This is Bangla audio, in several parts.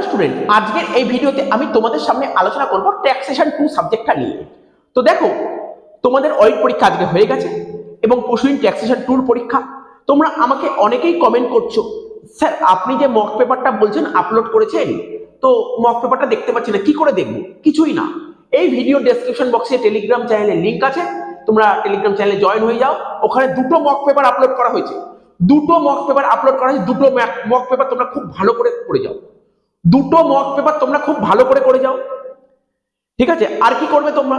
হ্যালো স্টুডেন্ট, আজকের এই ভিডিওতে আমি তোমাদের সামনে আলোচনা করব ট্যাক্সেশন 2 সাবজেক্টটা নিয়ে। তো দেখো, তোমাদের অডিট পরীক্ষা আজকে হয়ে গেছে এবং পরশুদিন ট্যাক্সেশন 2 পরীক্ষা। তোমরা আমাকে অনেকেই কমেন্ট করছো, স্যার আপনি যে মক পেপারটা বলছেন আপলোড করেছেন, তো মক পেপারটা দেখতে পাচ্ছি না, কি করে দেখবো? কিছুই না, এই ভিডিও ডেসক্রিপশন বক্সে টেলিগ্রাম চ্যানেলের লিংক আছে, তোমরা টেলিগ্রাম চ্যানেলে জয়েন হয়ে যাও। ওখানে দুটো মক পেপার আপলোড করা হয়েছে, দুটো মক পেপার আপলোড করা হয়েছে। দুটো মক পেপার তোমরা খুব ভালো করে যাও, দুটো মক পেপার তোমরা খুব ভালো করে যাও, ঠিক আছে? আর কি করবে তোমরা,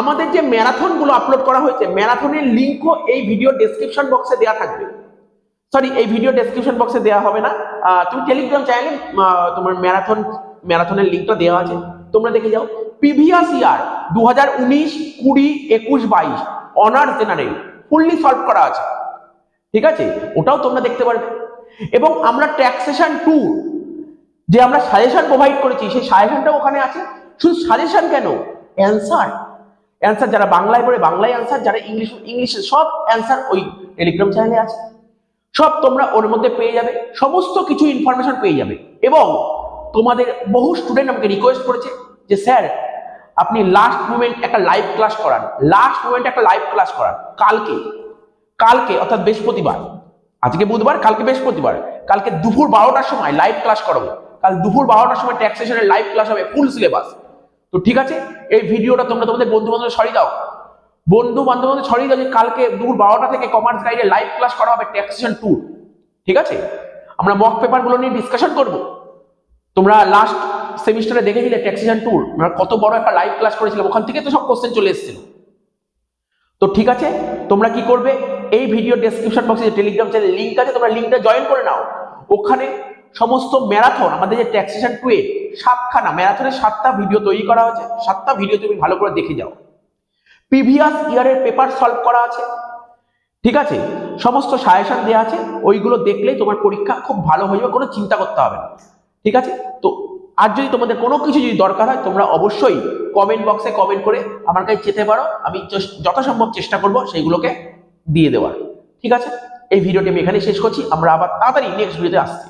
আমাদের যে ম্যারাথন গুলো আপলোড করা হয়েছে, ম্যারাথনের লিংকও এই ভিডিও ডেসক্রিপশন বক্সে দেওয়া থাকবে। সরি, এই ভিডিও ডেসক্রিপশন বক্সে দেওয়া হবে না, তুমি টেলিগ্রাম চ্যানেলে তোমার ম্যারাথনের লিংকটা দেওয়া আছে, তোমরা দেখে যাও। Previous year 2019, 20, 21, 22 honours general fully solve করা আছে, ঠিক আছে? ওটাও তোমরা দেখতে পারবে। এবং আমরা ট্যাক্সেশন 2 যে আমরা সাজেশন প্রোভাইড করেছি, সেই সাজেশনটাও ওখানে আছে। শুধু সাজেশন কেন, অ্যান্সার যারা বাংলায় পড়ে বাংলায় অ্যান্সার, যারা ইংলিশে সব অ্যান্সার ওই টেলিগ্রাম চ্যানেলে আছে, সব তোমরা ওর মধ্যে পেয়ে যাবে, সমস্ত কিছু ইনফরমেশন পেয়ে যাবে। এবং তোমাদের বহু স্টুডেন্ট আমাকে রিকোয়েস্ট করেছে যে স্যার আপনি লাস্ট মোমেন্ট একটা লাইভ ক্লাস করান, কালকে অর্থাৎ বৃহস্পতিবার, আজকে বুধবার, কালকে বৃহস্পতিবার, কালকে দুপুর 12টার সময় লাইভ ক্লাস করাবো। কাল দুপুর 12টার সময় ট্যাক্সেশনের লাইভ ক্লাস হবে, ফুল সিলেবাস। তো ঠিক আছে, এই ভিডিওটা তোমরা তোমাদের বন্ধু বান্ধব ছড়িয়ে দাও, যে কালকে দুপুর 12টা থেকে কমার্স গাইডে লাইভ ক্লাস করা হবে ট্যাক্সেশন 2, ঠিক আছে? আমরা মক পেপার গুলো নিয়ে ডিসকাশন করব। তোমরা লাস্ট সেমিস্টারে দেখেছিলে ট্যাক্সেশন 2 আমরা কত বড় একটা লাইভ ক্লাস করেছিলাম, ওখান থেকে তো সব কোশ্চেন চলে এসেছিল। তো ঠিক আছে, তোমরা কি করবে, এই ভিডিও ডেসক্রিপশন বক্সে যে টেলিগ্রাম চ্যানেল লিংক আছে, তোমরা লিংকটা জয়েন করে নাও। ওখানে সমস্ত ম্যারাথন, আমাদের যে ট্যাক্সেশন 2 এর 7খানা ম্যারাথনের 7টা ভিডিও তৈরি করা হয়েছে, 7টা ভিডিও তুমি ভালো করে দেখে যাও। প্রিভিয়াস ইয়ারের পেপার সলভ করা আছে, ঠিক আছে? সমস্ত সাজেশন দেওয়া আছে, ওইগুলো দেখলেই তোমার পরীক্ষা খুব ভালো হয়ে যাবে, কোনো চিন্তা করতে হবে না, ঠিক আছে? তো আর যদি তোমাদের কোনো কিছু যদি দরকার হয়, তোমরা অবশ্যই কমেন্ট বক্সে কমেন্ট করে আমার কাছে যেতে পারো, আমি যথাসম্ভব চেষ্টা করব সেইগুলোকে দিয়ে দেওয়ার, ঠিক আছে? এই ভিডিওটি আমি এখানে শেষ করছি, আমরা আবার তাড়াতাড়ি নেক্সট ভিডিওতে আসছি।